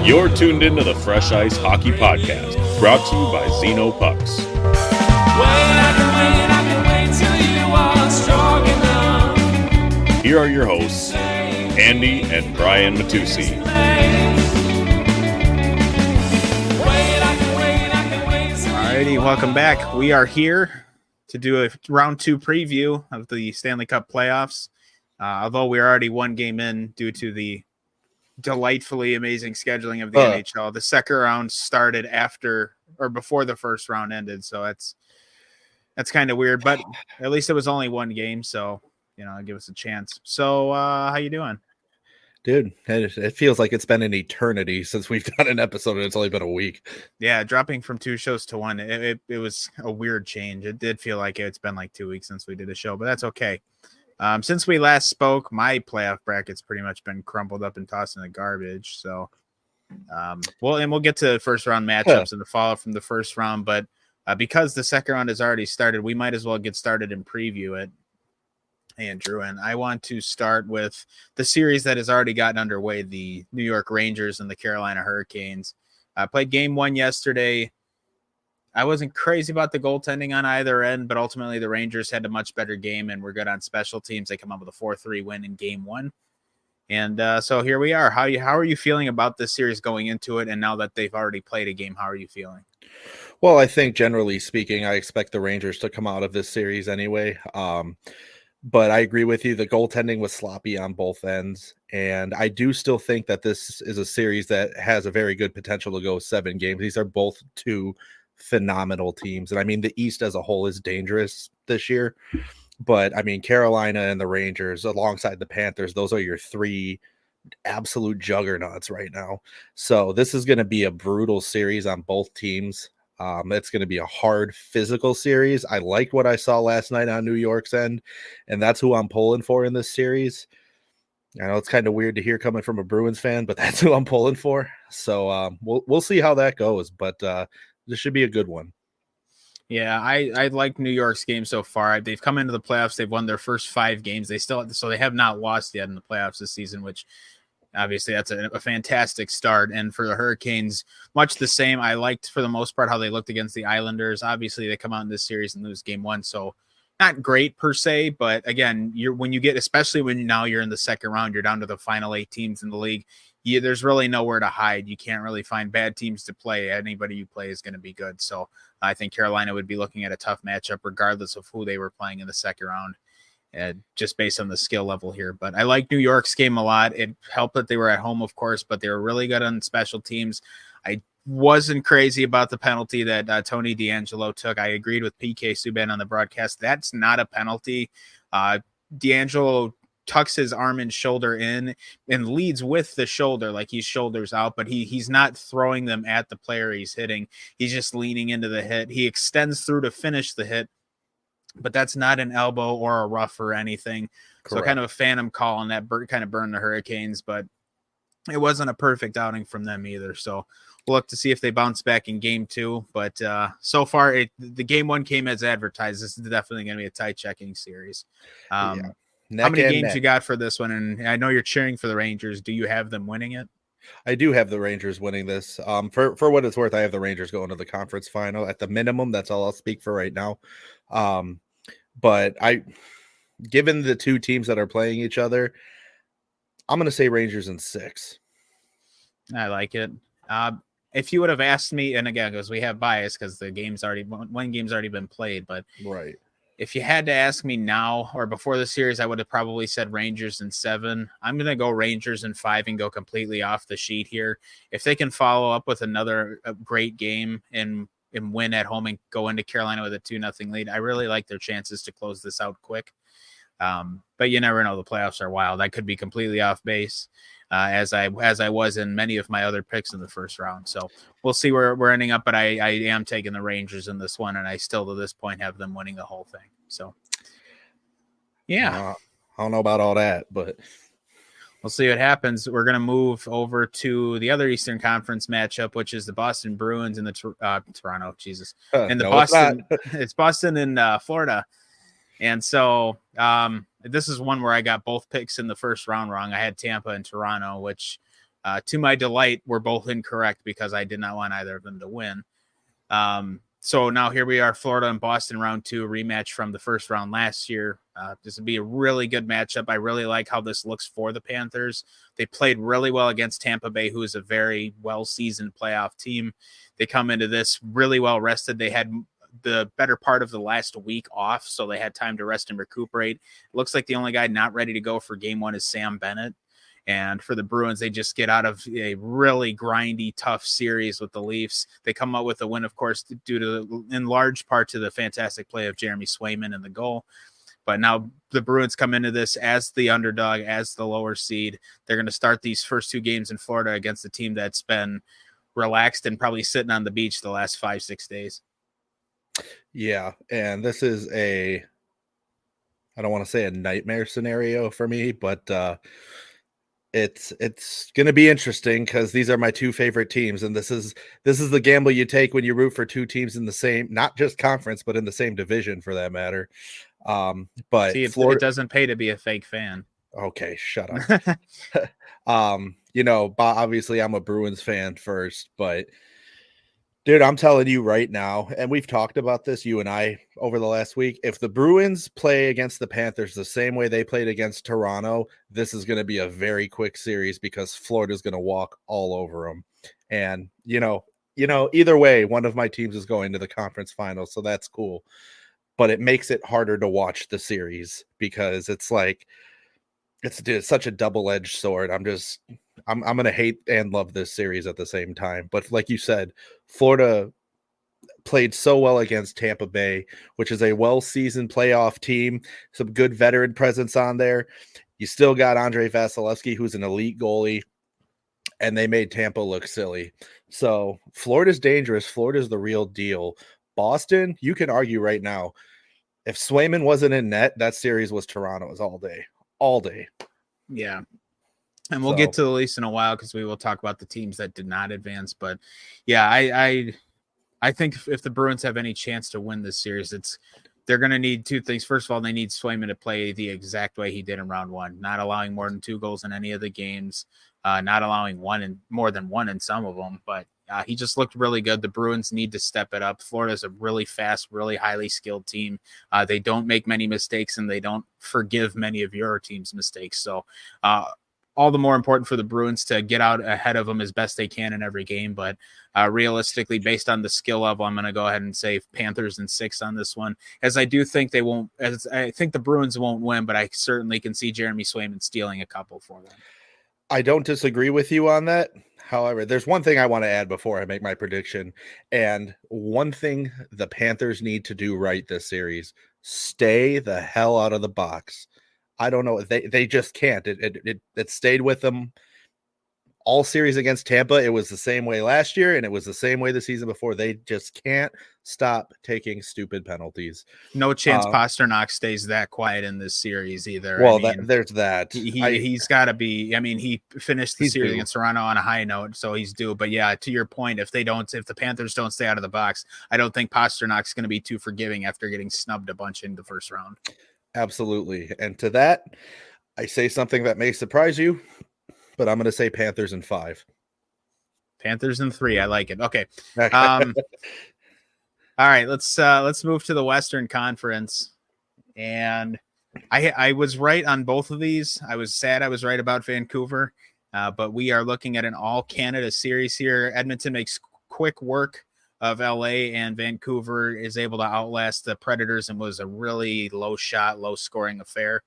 You're tuned into the Fresh Ice Hockey Podcast, brought to you by Zeno Pucks. Here are your hosts, Andy and Brian Matusi. Alrighty, welcome back. We are here to do a round 2 preview of the Stanley Cup Playoffs. Although we're already one game in due to the delightfully amazing scheduling of the NHL. The second round started after or before the first round ended, so that's kind of weird, but at least it was only one game, so give us a chance. So how you doing? Dude, it feels like it's been an eternity since we've done an episode and it's only been a week. Yeah, dropping from 2 shows to 1, it was a weird change. It did feel like it's been like 2 weeks since we did a show, but that's okay. Since we last spoke, my playoff bracket's pretty much been crumpled up and tossed in the garbage. So, we'll get to first round matchups and the fallout from the first round. But because the second round has already started, we might as well get started and preview it, Andrew. And I want to start with the series that has already gotten underway: the New York Rangers and the Carolina Hurricanes. I played game 1 yesterday. I wasn't crazy about the goaltending on either end, but ultimately the Rangers had a much better game and were good on special teams. They come up with a 4-3 win in game 1. And so here we are. How are you feeling about this series going into it? And now that they've already played a game, how are you feeling? Well, I think generally speaking, I expect the Rangers to come out of this series anyway. But I agree with you. The goaltending was sloppy on both ends. And I do still think that this is a series that has a very good potential to go 7 games. These are both two phenomenal teams, and I mean the East as a whole is dangerous this year, but I mean Carolina and the Rangers alongside the Panthers, those are your 3 absolute juggernauts right now. So this is going to be a brutal series on both teams. It's going to be a hard physical series. I liked what I saw last night on New York's end, and that's who I'm pulling for in this series. I know it's kind of weird to hear coming from a Bruins fan, but that's who I'm pulling for. So we'll see how that goes, but this should be a good one. Yeah, I like New York's game so far. They've come into the playoffs. They've won their first 5 games. They have not lost yet in the playoffs this season, which obviously that's a fantastic start. And for the Hurricanes, much the same. I liked for the most part how they looked against the Islanders. Obviously, they come out in this series and lose game 1, so not great per se. But again, especially when now you're in the second round, you're down to the final 8 teams in the league. There's really nowhere to hide. You can't really find bad teams to play. Anybody you play is going to be good. So I think Carolina would be looking at a tough matchup regardless of who they were playing in the second round, just based on the skill level here. But I like New York's game a lot. It helped that they were at home, of course, but they were really good on special teams. I wasn't crazy about the penalty that Tony DeAngelo took. I agreed with PK Subban on the broadcast. That's not a penalty. DeAngelo tucks his arm and shoulder in and leads with the shoulder, like he's shoulders out, but he's not throwing them at the player he's hitting. He's just leaning into the hit. He extends through to finish the hit, but that's not an elbow or a rough or anything. Correct. So kind of a phantom call on that kind of burned the Hurricanes, but it wasn't a perfect outing from them either. So we'll look to see if they bounce back in game 2. But so far, the game 1 came as advertised. This is definitely going to be a tight checking series. Yeah. How many games you got for this one? And I know you're cheering for the Rangers. Do you have them winning it? I do have the Rangers winning this. For what it's worth, I have the Rangers going to the conference final at the minimum. That's all I'll speak for right now. But given the 2 teams that are playing each other, I'm going to say Rangers in 6. I like it. If you would have asked me, and again, because we have bias because the game's one game's already been played, but right. If you had to ask me now or before the series, I would have probably said Rangers in 7. I'm going to go Rangers in 5 and go completely off the sheet here. If they can follow up with another great game and win at home and go into Carolina with a 2-0 lead, I really like their chances to close this out quick. But you never know. The playoffs are wild. I could be completely off base, as I was in many of my other picks in the first round. So we'll see where we're ending up. But I am taking the Rangers in this one, and I still to this point have them winning the whole thing. So yeah, I don't know about all that, but we'll see what happens. We're gonna move over to the other Eastern Conference matchup, which is the Boston Bruins and the Toronto. Jesus, and the Boston. It's Boston and Florida. And so this is one where I got both picks in the first round wrong. I had Tampa and Toronto, which To my delight, we're both incorrect because I did not want either of them to win. So now here we are, Florida and Boston, round 2, a rematch from the first round last year. This would be a really good matchup. I really like how this looks for the Panthers. They played really well against Tampa Bay, who is a very well-seasoned playoff team. They come into this really well rested. They had the better part of the last week off, so they had time to rest and recuperate. It looks like the only guy not ready to go for game 1 is Sam Bennett. And for the Bruins, they just get out of a really grindy, tough series with the Leafs. They come out with a win, of course, due to, in large part, to the fantastic play of Jeremy Swayman in the goal. But now the Bruins come into this as the underdog, as the lower seed. They're going to start these first 2 games in Florida against a team that's been relaxed and probably sitting on the beach the last 5-6 days. Yeah, and this is I don't want to say a nightmare scenario for me, but it's going to be interesting because these are my 2 favorite teams, and this is the gamble you take when you root for 2 teams in the same, not just conference, but in the same division for that matter. But see, Florida, it doesn't pay to be a fake fan. Okay, shut up. Obviously I'm a Bruins fan first, but dude, I'm telling you right now, and we've talked about this, you and I, over the last week. If the Bruins play against the Panthers the same way they played against Toronto, this is going to be a very quick series because Florida's going to walk all over them. And, either way, one of my teams is going to the conference finals, so that's cool. But it makes it harder to watch the series because it's like, it's such a double-edged sword. I'm going to hate and love this series at the same time. But like you said, Florida played so well against Tampa Bay, which is a well-seasoned playoff team, some good veteran presence on there. You still got Andrei Vasilevsky, who's an elite goalie, and they made Tampa look silly. So Florida's dangerous. Florida's the real deal. Boston, you can argue right now, if Swayman wasn't in net, that series was Toronto's all day. Yeah. And we'll get to the Leafs in a while because we will talk about the teams that did not advance. But yeah, I think if the Bruins have any chance to win this series, they're going to need 2 things. First of all, they need Swayman to play the exact way he did in round 1, not allowing more than 2 goals in any of the games, not allowing more than 1 in some of them. But he just looked really good. The Bruins need to step it up. Florida's a really fast, really highly skilled team. They don't make many mistakes, and they don't forgive many of your team's mistakes. So all the more important for the Bruins to get out ahead of them as best they can in every game. But realistically, based on the skill level, I'm going to go ahead and say Panthers in 6 on this one, as I do think they won't. As I think the Bruins won't win, but I certainly can see Jeremy Swayman stealing a couple for them. I don't disagree with you on that. However, there's one thing I want to add before I make my prediction. And one thing the Panthers need to do right this series, stay the hell out of the box. I don't know. They just can't. It stayed with them all series against Tampa. It was the same way last year, and it was the same way the season before. They just can't stop taking stupid penalties. No chance Pasternak stays that quiet in this series either. Well, there's that. He's got to be. I mean, he finished the series against Toronto on a high note, so he's due. But yeah, to your point, if the Panthers don't stay out of the box, I don't think Pasternak's going to be too forgiving after getting snubbed a bunch in the first round. Absolutely. And to that, I say something that may surprise you, but I'm going to say Panthers in 5. Panthers in 3. I like it. Okay. All right. Let's move to the Western Conference. And I was right on both of these. I was sad I was right about Vancouver, but we are looking at an all Canada series here. Edmonton makes quick work of LA, and Vancouver is able to outlast the Predators and was a really low scoring affair.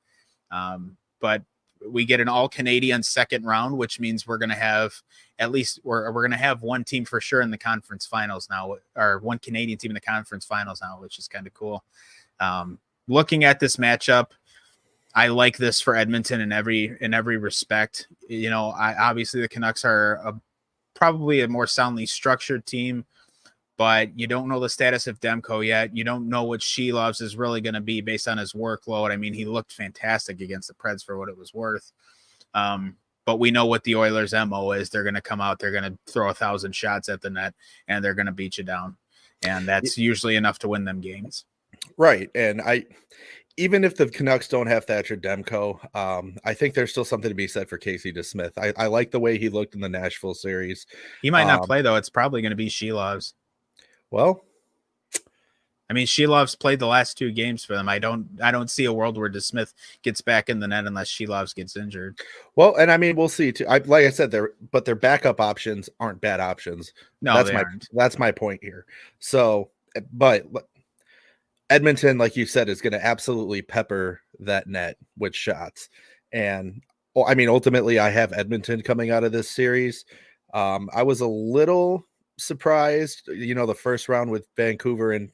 But we get an all Canadian second round, which means we're going to have we're going to have one team for sure in the conference finals now, or one Canadian team in the conference finals now, which is kind of cool. Looking at this matchup, I like this for Edmonton in every respect. Obviously the Canucks are probably a more soundly structured team, but you don't know the status of Demko yet. You don't know what Shelovs is really going to be based on his workload. I mean, he looked fantastic against the Preds for what it was worth. But we know what the Oilers' MO is. They're going to come out, they're going to throw 1,000 shots at the net, and they're going to beat you down. And that's usually enough to win them games. Right. And even if the Canucks don't have Thatcher Demko, I think there's still something to be said for Casey DeSmith. I like the way he looked in the Nashville series. He might not play though. It's probably going to be Shelov's. Well, I mean, Shelov's played the last 2 games for them. I don't see a world where DeSmith gets back in the net unless Shelov's gets injured. Well, and I mean, we'll see too. Like I said, their backup options aren't bad options. No, that's my point here. So, but Edmonton, like you said, is going to absolutely pepper that net with shots. And I mean, ultimately, I have Edmonton coming out of this series. I was a little surprised, the first round with Vancouver and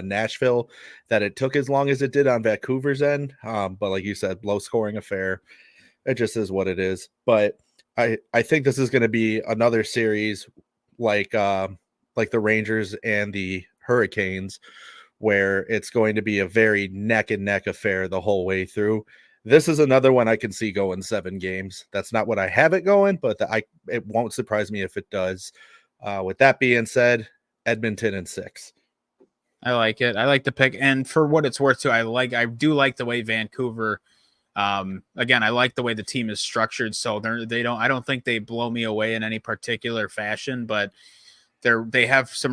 Nashville, that it took as long as it did on Vancouver's end. But like you said, low scoring affair. It just is what it is. But I think this is going to be another series like the Rangers and the Hurricanes, where it's going to be a very neck and neck affair the whole way through. This is another one I can see going 7 games. That's not what I have it going, but it won't surprise me if it does. With that being said, Edmonton in 6. I like it. I like the pick, and for what it's worth too, I do like the way Vancouver. Again, I like the way the team is structured. So I don't think they blow me away in any particular fashion, but they have a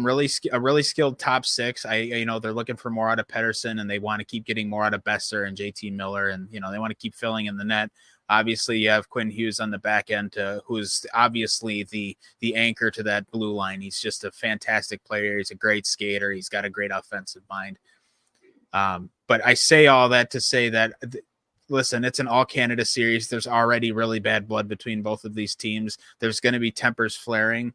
really skilled top 6. They're looking for more out of Pettersson, and they want to keep getting more out of Besser and JT Miller, and they want to keep filling in the net. Obviously, you have Quinn Hughes on the back end, who's obviously the anchor to that blue line. He's just a fantastic player. He's a great skater. He's got a great offensive mind. But I say all that to say that, listen, it's an all-Canada series. There's already really bad blood between both of these teams. There's going to be tempers flaring.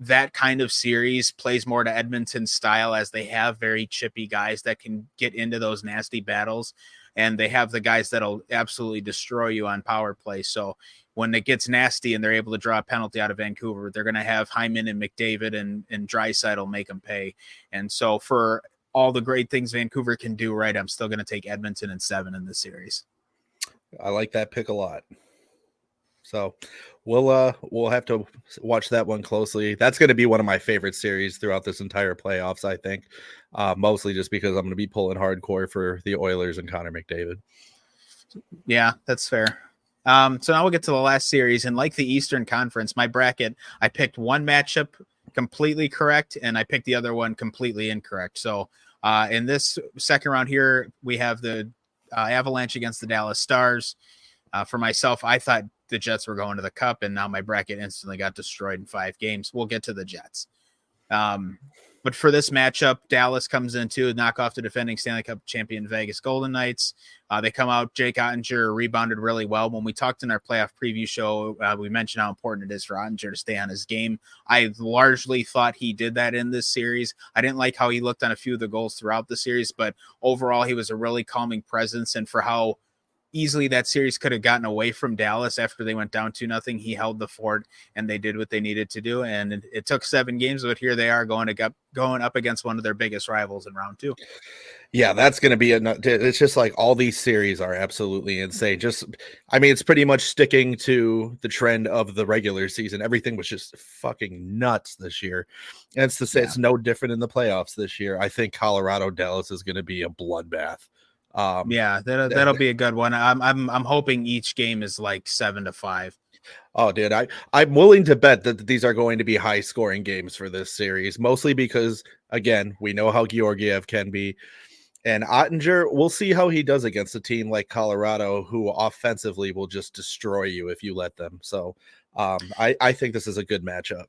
That kind of series plays more to Edmonton's style, as they have very chippy guys that can get into those nasty battles, and they have the guys that'll absolutely destroy you on power play. So when it gets nasty and they're able to draw a penalty out of Vancouver, they're going to have Hyman and McDavid and Draisaitl make them pay. And so for all the great things Vancouver can do right, I'm still going to take Edmonton in 7 in this series. I like that pick a lot. So we'll have to watch that one closely. That's going to be one of my favorite series throughout this entire playoffs, I think, mostly just because I'm going to be pulling hardcore for the Oilers and Connor McDavid. Yeah, that's fair. So now we'll get to the last series, and like the Eastern Conference, my bracket, I picked one matchup completely correct, and I picked the other one completely incorrect. So in this second round here, we have the Avalanche against the Dallas Stars. For myself, I thought the Jets were going to the Cup, and now my bracket instantly got destroyed in 5 games. We'll get to the Jets. But for this matchup, Dallas comes in to knock off the defending Stanley Cup champion Vegas Golden Knights. They come out. Jake Ottinger rebounded really well. When we talked in our playoff preview show, we mentioned how important it is for Ottinger to stay on his game. I largely thought he did that in this series. I didn't like how he looked on a few of the goals throughout the series, but overall he was a really calming presence. And for how easily that series could have gotten away from Dallas after they went down 2-0, he held the fort, and they did what they needed to do. And it took 7 games, but here they are going up against one of their biggest rivals in round 2. Yeah, that's going to be it's just like all these series are absolutely insane. It's pretty much sticking to the trend of the regular season. Everything was just fucking nuts this year. And it's to say it's no different in the playoffs this year. I think Colorado Dallas is going to be a bloodbath. That'll be a good one. I'm hoping each game is like 7-5. Oh, dude, I'm willing to bet that these are going to be high scoring games for this series, mostly because, again, we know how Georgiev can be. And Ottinger, we'll see how he does against a team like Colorado, who offensively will just destroy you if you let them. So I think this is a good matchup.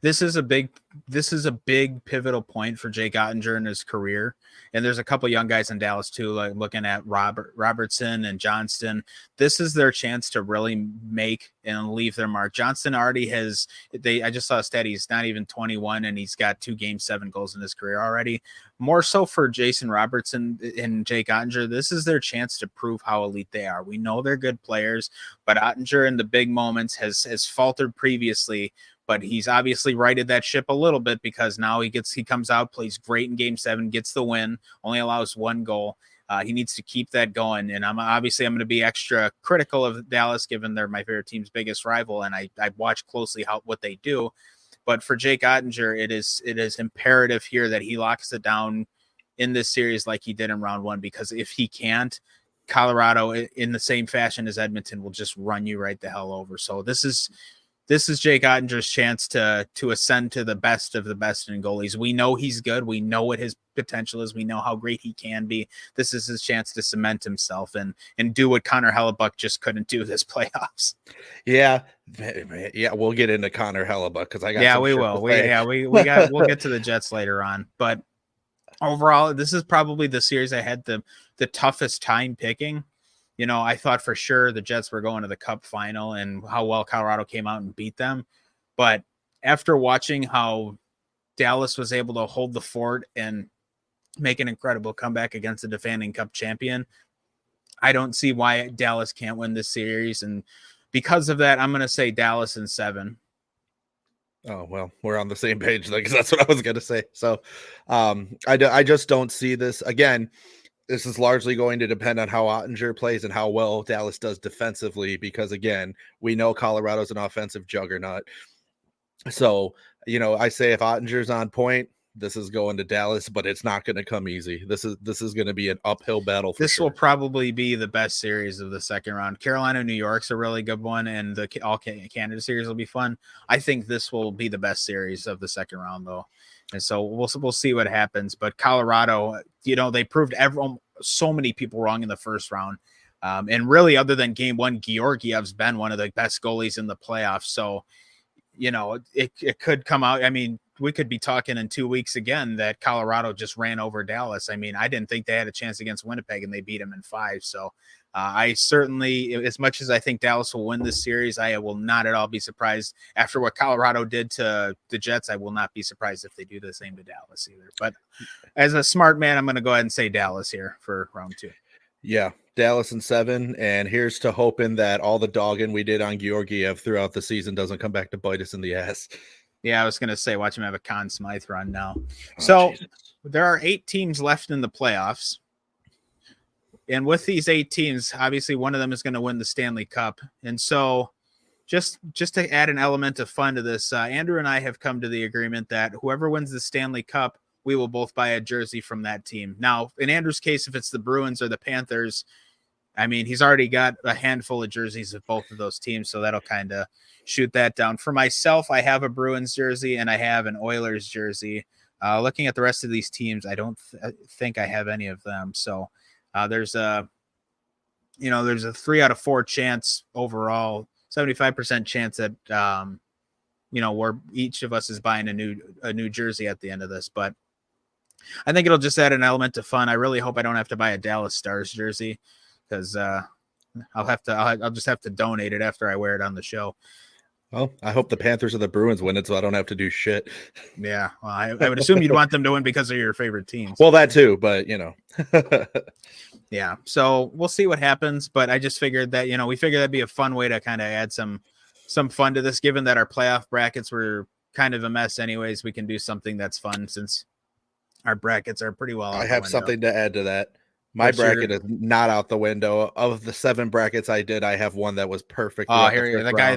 This is a big pivotal point for Jake Ottinger in his career. And there's a couple young guys in Dallas too, like looking at Robertson and Johnston. This is their chance to really make and leave their mark. Johnston already I just saw a stat, he's not even 21 and he's got 2 Game 7 goals in his career already. More so for Jason Robertson and Jake Ottinger, this is their chance to prove how elite they are. We know they're good players, but Ottinger in the big moments has faltered previously. But he's obviously righted that ship a little bit, because now he comes out, plays great in Game 7, gets the win, only allows 1 goal. He needs to keep that going. And I'm going to be extra critical of Dallas, given they're my favorite team's biggest rival, and I watch closely what they do. But for Jake Ottinger, it is imperative here that he locks it down in this series like he did in round one, because if he can't, Colorado, in the same fashion as Edmonton, will just run you right the hell over. So this is Jake Ottinger's chance to ascend to the best of the best in goalies. We know he's good. We know what his potential is. We know how great he can be. This is his chance to cement himself and do what Connor Hellebuck just couldn't do this playoffs. Yeah, we'll get into Connor Hellebuck because I got we will. We'll get to the Jets later on, but overall, this is probably the series I had the toughest time picking. You know, I thought for sure the Jets were going to the Cup final and how well Colorado came out and beat them. But after watching how Dallas was able to hold the fort and make an incredible comeback against the defending Cup champion, I don't see why Dallas can't win this series. And because of that, I'm going to say Dallas in 7. Oh, well, we're on the same page because that's what I was going to say. So I just don't see this. Again, this is largely going to depend on how Ottinger plays and how well Dallas does defensively, because, again, we know Colorado's an offensive juggernaut. So, I say if Ottinger's on point, this is going to Dallas, but it's not going to come easy. This is going to be an uphill battle. This will probably be the best series of the second round. Carolina, New York's a really good one, and the All Canada series will be fun. I think this will be the best series of the second round, though. And so we'll see what happens. But Colorado, they proved so many people wrong in the first round. And really, other than game one, Georgiev's been one of the best goalies in the playoffs. So, it could come out. I mean, we could be talking in 2 weeks again that Colorado just ran over Dallas. I mean, I didn't think they had a chance against Winnipeg, and they beat them in 5. So I certainly, as much as I think Dallas will win this series, I will not at all be surprised after what Colorado did to the Jets. I will not be surprised if they do the same to Dallas either. But as a smart man, I'm going to go ahead and say Dallas here for round 2. Yeah, Dallas in 7, and here's to hoping that all the dogging we did on Georgiev throughout the season doesn't come back to bite us in the ass. Yeah, I was going to say, watch him have a Conn Smythe run now. So Jesus. There are 8 teams left in the playoffs. And with these 8 teams, obviously one of them is going to win the Stanley Cup. And so just to add an element of fun to this, Andrew and I have come to the agreement that whoever wins the Stanley Cup, we will both buy a jersey from that team. Now, in Andrew's case, if it's the Bruins or the Panthers, I mean, he's already got a handful of jerseys of both of those teams, so that'll kind of shoot that down. For myself, I have a Bruins jersey and I have an Oilers jersey. Looking at the rest of these teams, I don't think I have any of them. So there's a 3 out of 4 chance overall, 75% chance that where each of us is buying a new jersey at the end of this. But I think it'll just add an element of fun. I really hope I don't have to buy a Dallas Stars jersey, because I'll just have to donate it after I wear it on the show. Well, I hope the Panthers or the Bruins win it so I don't have to do shit. Yeah, well, I would assume you'd want them to win because of your favorite teams. Well, that too, but Yeah, so we'll see what happens. But I just figured that we figured that'd be a fun way to kind of add some fun to this, given that our playoff brackets were kind of a mess anyways. We can do something that's fun since our brackets are pretty well out I have something to add to that. My bracket is not out the window. Of the 7 brackets I did, I have one that was perfect. Oh, here the guy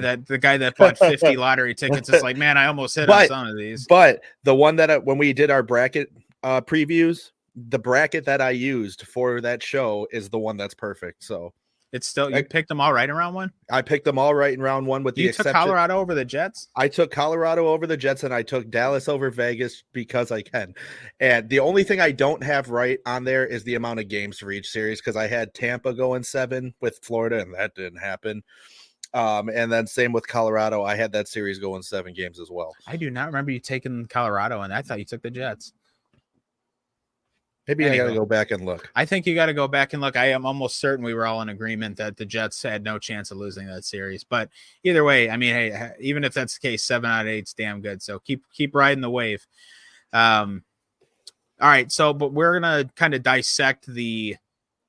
that bought 50 lottery tickets. It's like, man, I almost hit on some of these. But the one that when we did our bracket previews, the bracket that I used for that show is the one that's perfect. So it's still, you picked them all right in round 1? I picked them all right in round 1 with the exception. You took Colorado over the Jets? I took Colorado over the Jets, and I took Dallas over Vegas because I can. And the only thing I don't have right on there is the amount of games for each series, because I had Tampa going 7 with Florida, and that didn't happen. And then same with Colorado. I had that series going 7 games as well. I do not remember you taking Colorado, and I thought you took the Jets. Maybe I got to go back and look. I think you got to go back and look. I am almost certain we were all in agreement that the Jets had no chance of losing that series. But either way, I mean, hey, even if that's the case, 7 out of 8 is damn good. So keep riding the wave. All right. So, but we're gonna kind of dissect the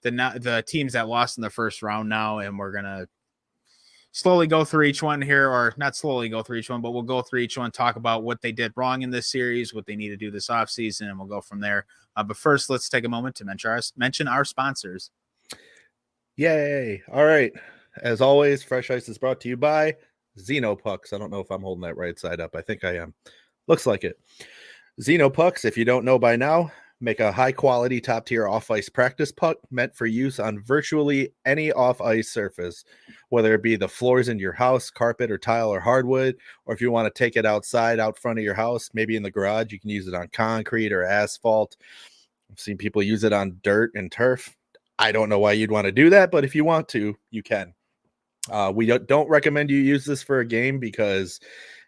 teams that lost in the first round now, and we're gonna slowly go through each one here, or not slowly go through each one, but we'll go through each one, talk about what they did wrong in this series, what they need to do this offseason, and we'll go from there. But first, let's take a moment to mention our sponsors. Yay. All right. As always, Fresh Ice is brought to you by Xenopucks. I don't know if I'm holding that right side up. I think I am. Looks like it. Xenopucks, if you don't know by now, Make a high-quality, top-tier off-ice practice puck meant for use on virtually any off-ice surface, whether it be the floors in your house, carpet or tile or hardwood, or if you want to take it outside, out front of your house, maybe in the garage, you can use it on concrete or asphalt. I've seen people use it on dirt and turf. I don't know why you'd want to do that, but if you want to, you can. We don't recommend you use this for a game because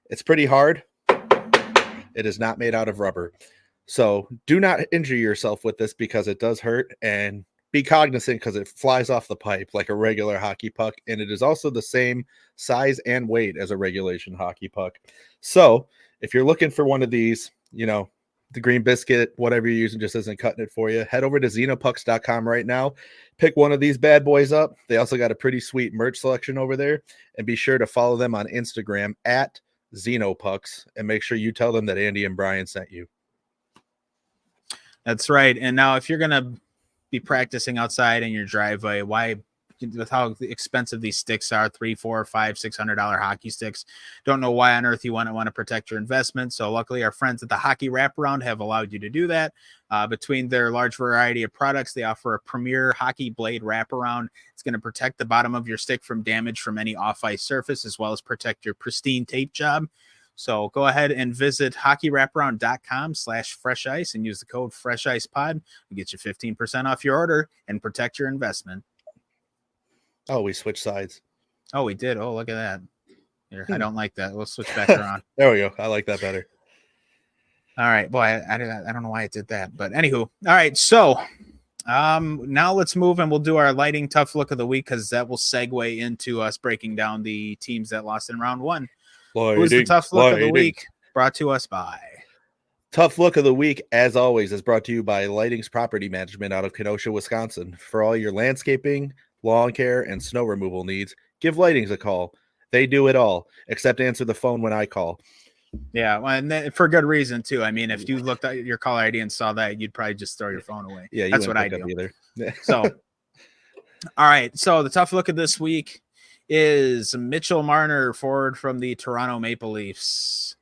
it's pretty hard. It is not made out of rubber. So do not injure yourself with this because it does hurt, and be cognizant because it flies off the pipe like a regular hockey puck. And it is also the same size and weight as a regulation hockey puck. So if you're looking for one of these, the green biscuit, whatever you're using just isn't cutting it for you, head over to xenopucks.com right now. Pick one of these bad boys up. They also got a pretty sweet merch selection over there. And be sure to follow them on Instagram at xenopucks. And make sure you tell them that Andy and Brian sent you. That's right. And now if you're going to be practicing outside in your driveway, why, with how expensive these sticks are, $300, $400, $500, $600 hockey sticks, don't know why on earth you want to protect your investment. So luckily our friends at the Hockey Wraparound have allowed you to do that. Between their large variety of products, they offer a premier hockey blade wraparound. It's going to protect the bottom of your stick from damage from any off-ice surface, as well as protect your pristine tape job. So go ahead and visit hockeywraparound.com/freshice and use the code FreshIcePod to get you 15% off your order and protect your investment. Oh, we switched sides. Oh, we did. Oh, look at that. Here, I don't like that. We'll switch back around. There we go. I like that better. All right. Boy, I don't know why it did that. But anywho. All right. So now let's move and we'll do our lighting tough look of the week because that will segue into us breaking down the teams that lost in round one. Who's the tough look of the week? Brought to us by. Tough look of the week, as always, is brought to you by Lighting's Property Management out of Kenosha, Wisconsin. For all your landscaping, lawn care, and snow removal needs, give Lighting's a call. They do it all, except answer the phone when I call. Yeah, well, and for good reason, too. I mean, if you looked at your caller ID and saw that, you'd probably just throw your phone away. Yeah, that's what I do. Either. So, all right. So the tough look of this week is Mitchell Marner, forward from the Toronto Maple Leafs.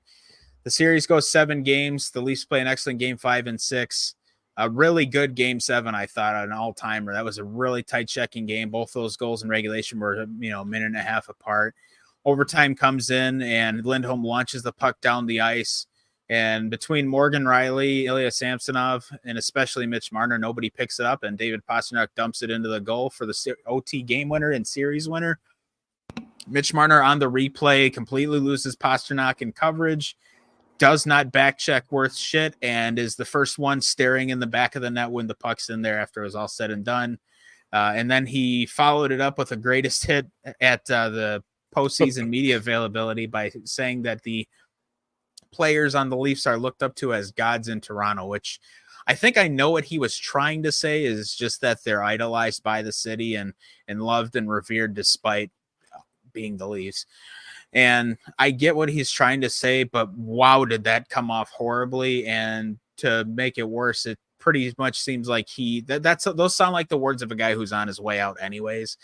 The series goes 7 games. The Leafs play an excellent game 5 and 6. A really good game 7, I thought, an all-timer. That was a really tight checking game. Both those goals in regulation were, a minute and a half apart. Overtime comes in, and Lindholm launches the puck down the ice. And between Morgan Rielly, Ilya Samsonov, and especially Mitch Marner, nobody picks it up, and David Pastrnak dumps it into the goal for the OT game winner and series winner. Mitch Marner on the replay completely loses Pastrnak in coverage, does not back check worth shit, and is the first one staring in the back of the net when the puck's in there after it was all said and done. And then he followed it up with a greatest hit at the postseason media availability by saying that the players on the Leafs are looked up to as gods in Toronto, which I think I know what he was trying to say is just that they're idolized by the city and loved and revered despite being the Leafs. And I get what he's trying to say, but wow, did that come off horribly. And to make it worse, it pretty much seems like those sound like the words of a guy who's on his way out anyways.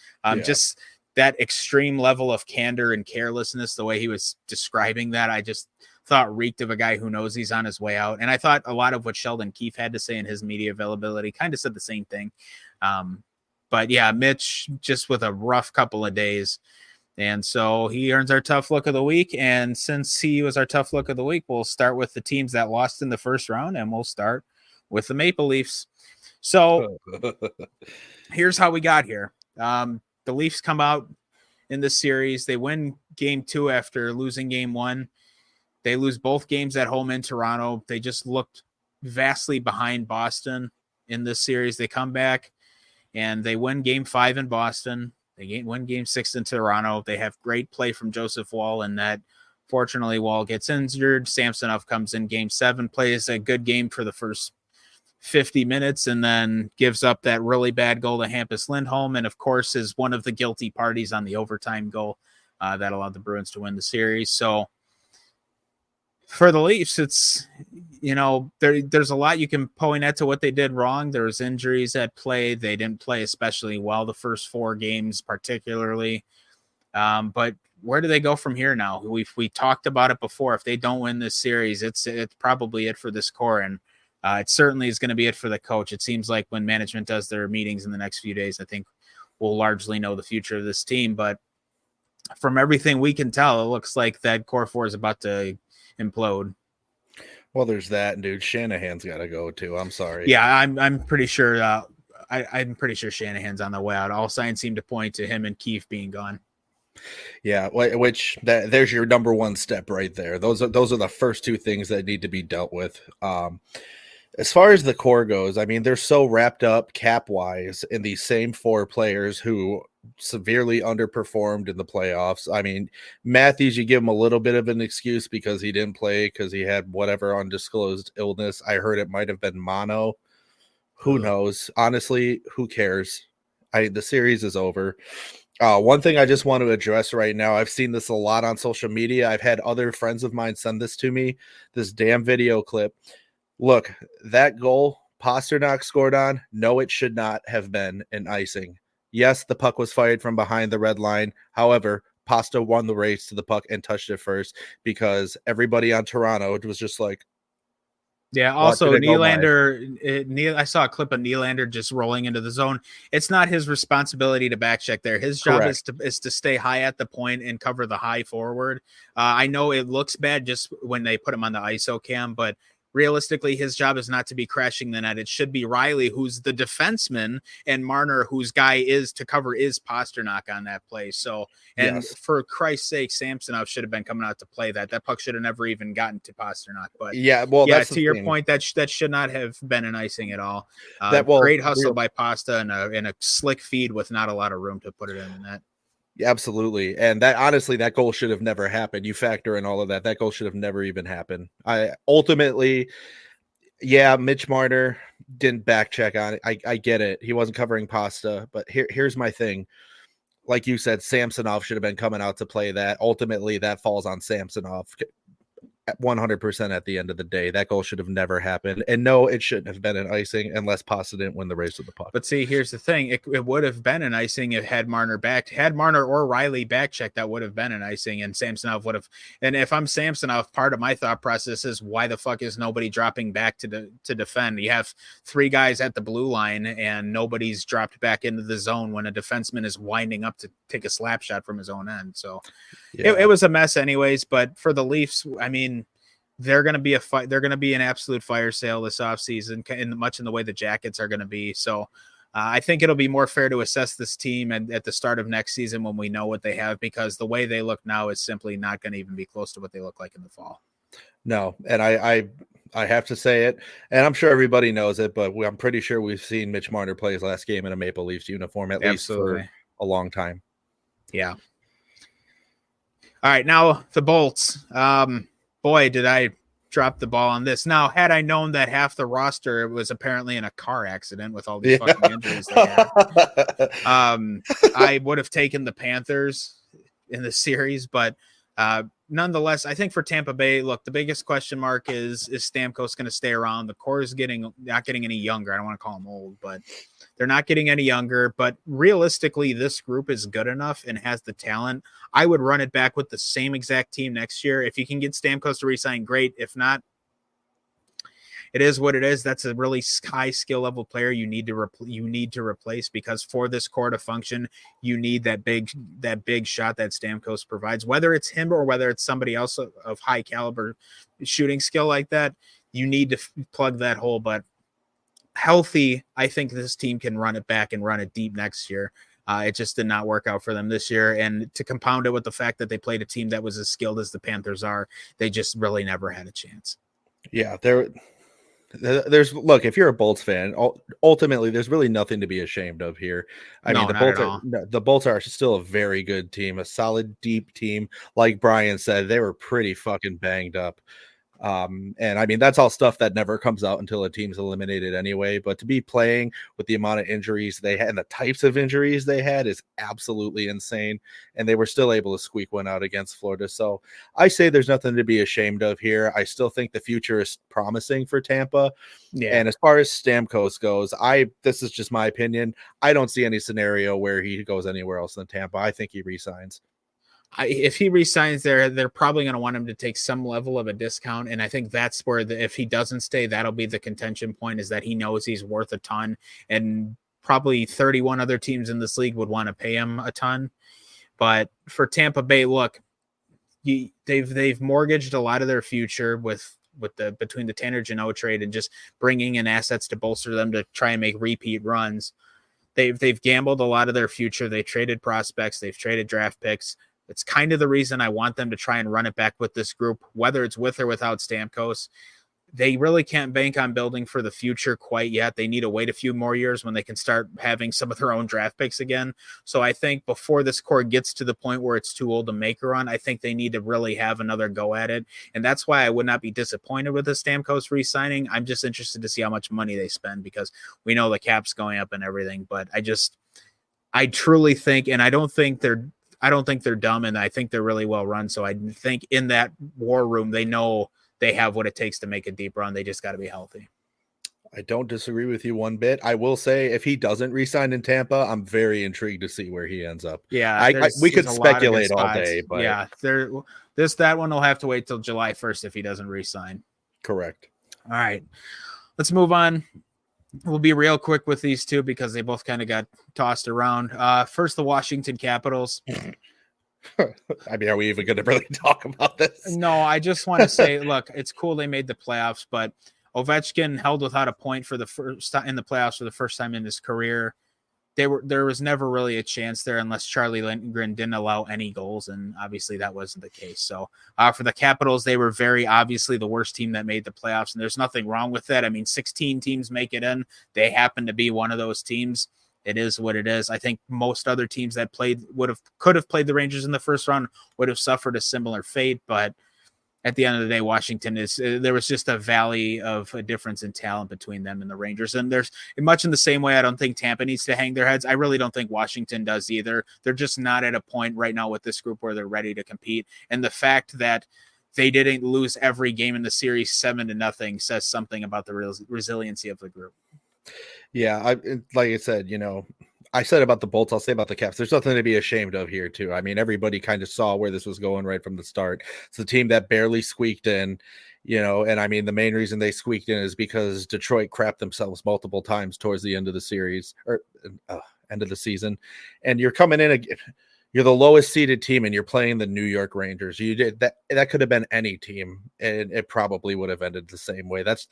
Just that extreme level of candor and carelessness, the way he was describing that, I just thought reeked of a guy who knows he's on his way out. And I thought a lot of what Sheldon Keefe had to say in his media availability kind of said the same thing. But yeah, Mitch just with a rough couple of days. And so he earns our tough look of the week. And since he was our tough look of the week, we'll start with the teams that lost in the first round, and we'll start with the Maple Leafs. So here's how we got here. The Leafs come out in this series. They win game 2 after losing game 1. They lose both games at home in Toronto. They just looked vastly behind Boston in this series. They come back and they win game 5 in Boston. They win game 6 in Toronto. They have great play from Joseph Woll in that. Fortunately, Woll gets injured. Samsonov comes in game 7, plays a good game for the first 50 minutes, and then gives up that really bad goal to Hampus Lindholm, and of course is one of the guilty parties on the overtime goal that allowed the Bruins to win the series. So for the Leafs, it's, there's a lot you can point at to what they did wrong. There was injuries at play. They didn't play especially well the first 4 games, particularly. But where do they go from here now? We talked about it before. If they don't win this series, it's probably it for this core. And It certainly is going to be it for the coach. It seems like when management does their meetings in the next few days, I think we'll largely know the future of this team. But from everything we can tell, it looks like that core four is about to implode. Well, there's that, dude. Shanahan's got to go too. I'm sorry. Yeah, I'm pretty sure. I'm pretty sure Shanahan's on the way out. All signs seem to point to him and Keefe being gone. Yeah, which there's your number one step right there. Those are the first two things that need to be dealt with. As far as the core goes, I mean, they're so wrapped up cap wise in these same four players who severely underperformed in the playoffs. I mean, Matthews, you give him a little bit of an excuse because he didn't play because he had whatever undisclosed illness. I heard it might have been mono. Who knows? Honestly, who cares? The series is over. One thing I just want to address right now, I've seen this a lot on social media. I've had other friends of mine send this to me, this damn video clip. Look, that goal Pasternak scored on, no, it should not have been an icing. Yes, the puck was fired from behind the red line. However, Pasta won the race to the puck and touched it first because everybody on Toronto was just like, yeah, also Nylander, I saw a clip of Nylander just rolling into the zone. It's not his responsibility to back check there. His job is to stay high at the point and cover the high forward. I know it looks bad just when they put him on the ISO cam, but realistically, his job is not to be crashing the net. It should be Riley, who's the defenseman, and Marner, whose guy is to cover is Pasternak on that play. So, and yes, for Christ's sake, Samsonov should have been coming out to play that. That puck should have never even gotten to Pasternak. But yeah, well, yeah, that's to your point, that should not have been an icing at all. Great hustle by Pasta and a slick feed with not a lot of room to put it in the net. Absolutely. And that honestly, that goal should have never happened. You factor in all of that. That goal should have never even happened. Mitch Marner didn't back check on it. I get it. He wasn't covering Pasta, but here's my thing. Like you said, Samsonov should have been coming out to play that. Ultimately, that falls on Samsonov 100% at the end of the day. That goal should have never happened. And no, it shouldn't have been an icing unless Pasta didn't win the race with the puck. But see, here's the thing. It would have been an icing if had Marner or Riley back check, that would have been an icing, and Samsonov would have. And if I'm Samsonov, part of my thought process is why the fuck is nobody dropping back to defend? You have three guys at the blue line and nobody's dropped back into the zone when a defenseman is winding up to take a slap shot from his own end. So yeah, it was a mess anyways, but for the Leafs, I mean, they're going to be they're going to be an absolute fire sale this offseason, much in the way the Jackets are going to be. So I think it'll be more fair to assess this team at the start of next season when we know what they have, because the way they look now is simply not going to even be close to what they look like in the fall. No, and I have to say it, and I'm sure everybody knows it, but I'm pretty sure we've seen Mitch Marner play his last game in a Maple Leafs uniform, at least for a long time. Yeah. All right, now the Bolts. Boy, did I drop the ball on this. Now, had I known that half the roster was apparently in a car accident with all these fucking injuries they had, I would have taken the Panthers in the series. But nonetheless, I think for Tampa Bay, look, the biggest question mark is Stamkos going to stay around? The core is not getting any younger. I don't want to call them old, but they're not getting any younger. But realistically, this group is good enough and has the talent. I would run it back with the same exact team next year. If you can get Stamkos to resign, great. If not, it is what it is. That's a really high skill level player you need to replace, because for this core to function, you need that big shot that Stamkos provides. Whether it's him or whether it's somebody else of high caliber shooting skill like that, you need to plug that hole. But healthy, I think this team can run it back and run it deep next year. It just did not work out for them this year. And to compound it with the fact that they played a team that was as skilled as the Panthers are, they just really never had a chance. Yeah, look, if you're a Bolts fan, ultimately there's really nothing to be ashamed of here. The Bolts are still a very good team, a solid, deep team. Like Brian said, they were pretty fucking banged up. And I mean, that's all stuff that never comes out until a team's eliminated anyway. But to be playing with the amount of injuries they had and the types of injuries they had is absolutely insane. And they were still able to squeak one out against Florida. So I say there's nothing to be ashamed of here. I still think the future is promising for Tampa. Yeah. And as far as Stamkos goes, this is just my opinion. I don't see any scenario where he goes anywhere else than Tampa. I think he resigns. if he resigns there, they're probably going to want him to take some level of a discount. And I think that's where if he doesn't stay, that'll be the contention point, is that he knows he's worth a ton. And probably 31 other teams in this league would want to pay him a ton. But for Tampa Bay, look, they've mortgaged a lot of their future between the Tanner Jeannot trade and just bringing in assets to bolster them to try and make repeat runs. They've gambled a lot of their future. They traded prospects. They've traded draft picks. It's kind of the reason I want them to try and run it back with this group, whether it's with or without Stamkos. They really can't bank on building for the future quite yet. They need to wait a few more years when they can start having some of their own draft picks again. So I think before this core gets to the point where it's too old to make a run, I think they need to really have another go at it. And that's why I would not be disappointed with the Stamkos re-signing. I'm just interested to see how much money they spend, because we know the cap's going up and everything. But I truly think, and I don't think they're dumb, and I think they're really well run. So I think in that war room, they know they have what it takes to make a deep run. They just got to be healthy. I don't disagree with you one bit. I will say, if he doesn't re-sign in Tampa, I'm very intrigued to see where he ends up. Yeah, we could speculate all day, but yeah, that one will have to wait till July 1st if he doesn't re-sign. Correct. All right, let's move on. We'll be real quick with these two because they both kind of got tossed around. First, the Washington Capitals. I mean, are we even going to really talk about this? No, I just want to say, look, it's cool they made the playoffs, but Ovechkin held without a point for the first time in the playoffs for the first time in his career. There was never really a chance there unless Charlie Lindgren didn't allow any goals, and obviously that wasn't the case. So for the Capitals, they were very obviously the worst team that made the playoffs, and there's nothing wrong with that. I mean, 16 teams make it in. They happen to be one of those teams. It is what it is. I think most other teams that could have played the Rangers in the first round would have suffered a similar fate. But at the end of the day, Washington there was just a valley of a difference in talent between them and the Rangers. And there's much in the same way. I don't think Tampa needs to hang their heads. I really don't think Washington does either. They're just not at a point right now with this group where they're ready to compete. And the fact that they didn't lose every game in the series 7-0 says something about the resiliency of the group. Yeah, like I said, I said about the Bolts, I'll say about the Caps. There's nothing to be ashamed of here, too. I mean, everybody kind of saw where this was going right from the start. It's a team that barely squeaked in, and I mean, the main reason they squeaked in is because Detroit crapped themselves multiple times towards the end of the series or end of the season. And you're coming in again. You're the lowest seeded team and you're playing the New York Rangers. You did that could have been any team and it probably would have ended the same way. That's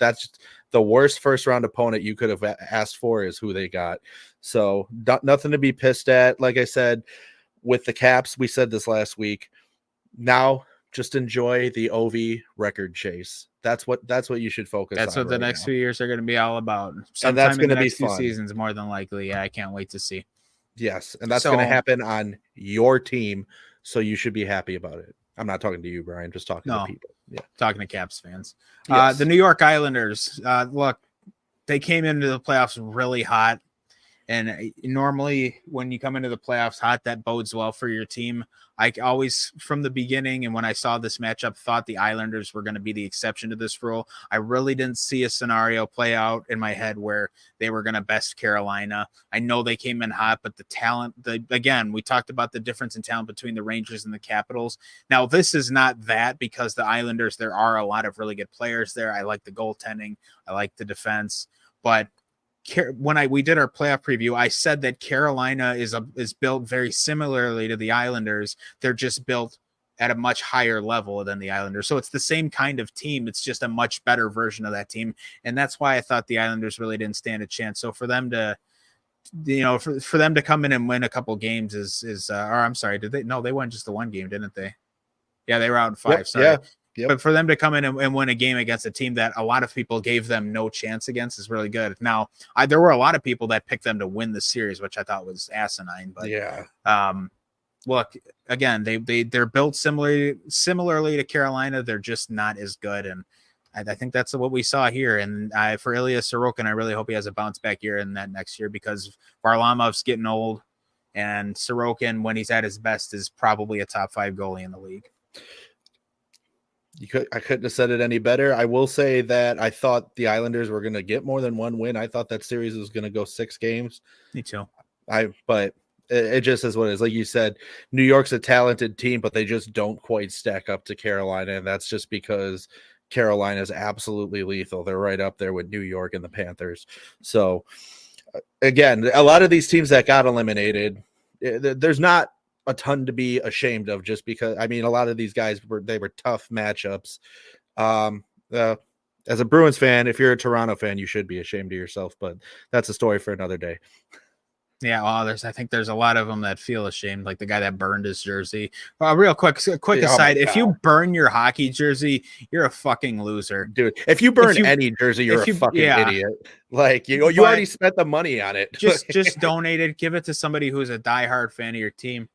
the worst first round opponent you could have asked for is who they got. So nothing to be pissed at. Like I said, with the Caps, we said this last week. Now just enjoy the OV record chase. That's what you should focus on. That's what the next few years are going to be all about. And that's going to be fun. 2 seasons more than likely. Yeah, I can't wait to see. Yes, and that's going to happen on your team, so you should be happy about it. I'm not talking to you, Brian, just talking to people. Yeah, talking to Caps fans. Yes. The New York Islanders, look, they came into the playoffs really hot, and normally when you come into the playoffs hot, that bodes well for your team. I always, from the beginning, and when I saw this matchup, thought the Islanders were going to be the exception to this rule. I really didn't see a scenario play out in my head where they were going to best Carolina. I know they came in hot, but the talent, again, we talked about the difference in talent between the Rangers and the Capitals. Now, this is not that because the Islanders, there are a lot of really good players there. I like the goaltending. I like the defense, but when we did our playoff preview, I said that Carolina is built very similarly to the Islanders. They're just built at a much higher level than the Islanders. So it's the same kind of team. It's just a much better version of that team. And that's why I thought the Islanders really didn't stand a chance. So for them to, for them to come in and win a couple games or I'm sorry, did they? No, they won just the one game, didn't they? Yeah, they were out in 5. Yep, sorry. Yeah. Yep. But for them to come in and win a game against a team that a lot of people gave them no chance against is really good. Now, there were a lot of people that picked them to win the series, which I thought was asinine. But yeah, look, again, they're built similarly to Carolina. They're just not as good, and I think that's what we saw here. And for Ilya Sorokin, I really hope he has a bounce back year in that next year because Varlamov's getting old, and Sorokin, when he's at his best, is probably a top 5 goalie in the league. I couldn't have said it any better. I will say that I thought the Islanders were going to get more than one win. I thought that series was going to go 6 games. Me too. But It just is what it is. Like you said, New York's a talented team, but they just don't quite stack up to Carolina, and that's just because Carolina is absolutely lethal. They're right up there with New York and the Panthers. So again, a lot of these teams that got eliminated, there's not a ton to be ashamed of, just because I mean a lot of these guys were tough matchups. As a Bruins fan, if you're a Toronto fan, you should be ashamed of yourself, but that's a story for another day. Yeah, well, I think there's a lot of them that feel ashamed, like the guy that burned his jersey. Real quick aside, if you burn your hockey jersey, you're a fucking loser, dude. If you burn any jersey, you're a fucking idiot. Like you already spent the money on it. just donate it, give it to somebody who's a diehard fan of your team.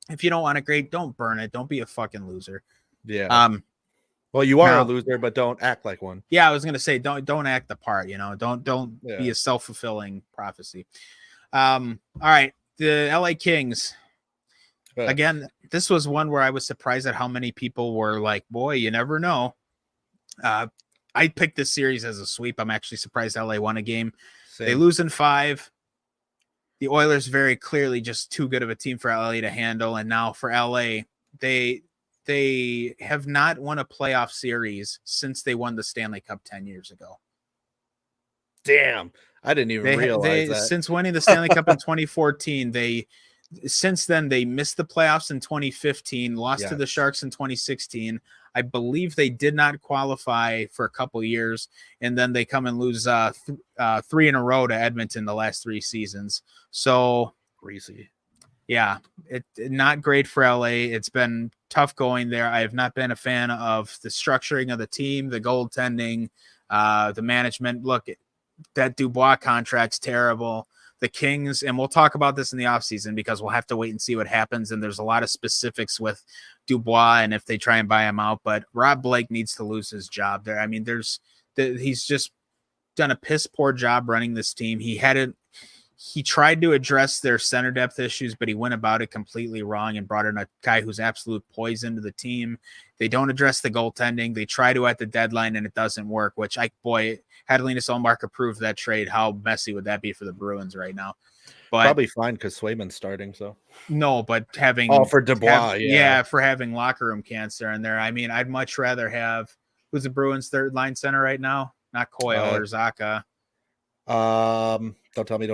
If you don't want it, great, don't burn it. Don't be a fucking loser. Yeah. Well, you are a loser, but don't act like one. Yeah, I was gonna say don't act the part. Don't be a self-fulfilling prophecy. All right, the LA Kings. Again, this was one where I was surprised at how many people were like, boy, you never know. I picked this series as a sweep. I'm actually surprised LA won a game. Same. They lose in 5. The Oilers very clearly just too good of a team for LA to handle. And now for LA, they have not won a playoff series since they won the Stanley Cup 10 years ago. Damn. I didn't even realize that. Since winning the Stanley Cup in 2014, since then they missed the playoffs in 2015, lost to the Sharks in 2016. I believe they did not qualify for a couple years, and then they come and lose 3 in a row to Edmonton the last 3 seasons. So crazy. Yeah, it not great for LA. It's been tough going there. I have not been a fan of the structuring of the team, the goaltending, the management. Look, that Dubois contract's terrible. The Kings, and we'll talk about this in the offseason because we'll have to wait and see what happens. And there's a lot of specifics with Dubois and if they try and buy him out. But Rob Blake needs to lose his job there. I mean, he's just done a piss poor job running this team. He tried to address their center depth issues, but he went about it completely wrong and brought in a guy who's absolute poison to the team. They don't address the goaltending. They try to at the deadline, and it doesn't work, which had Linus Ullmark approved that trade, how messy would that be for the Bruins right now? But probably fine because Swayman's starting. So no, but having for Dubois, for having locker room cancer in there. I mean, I'd much rather have who's the Bruins' third line center right now? Not Coyle or Zaka. Don't tell me.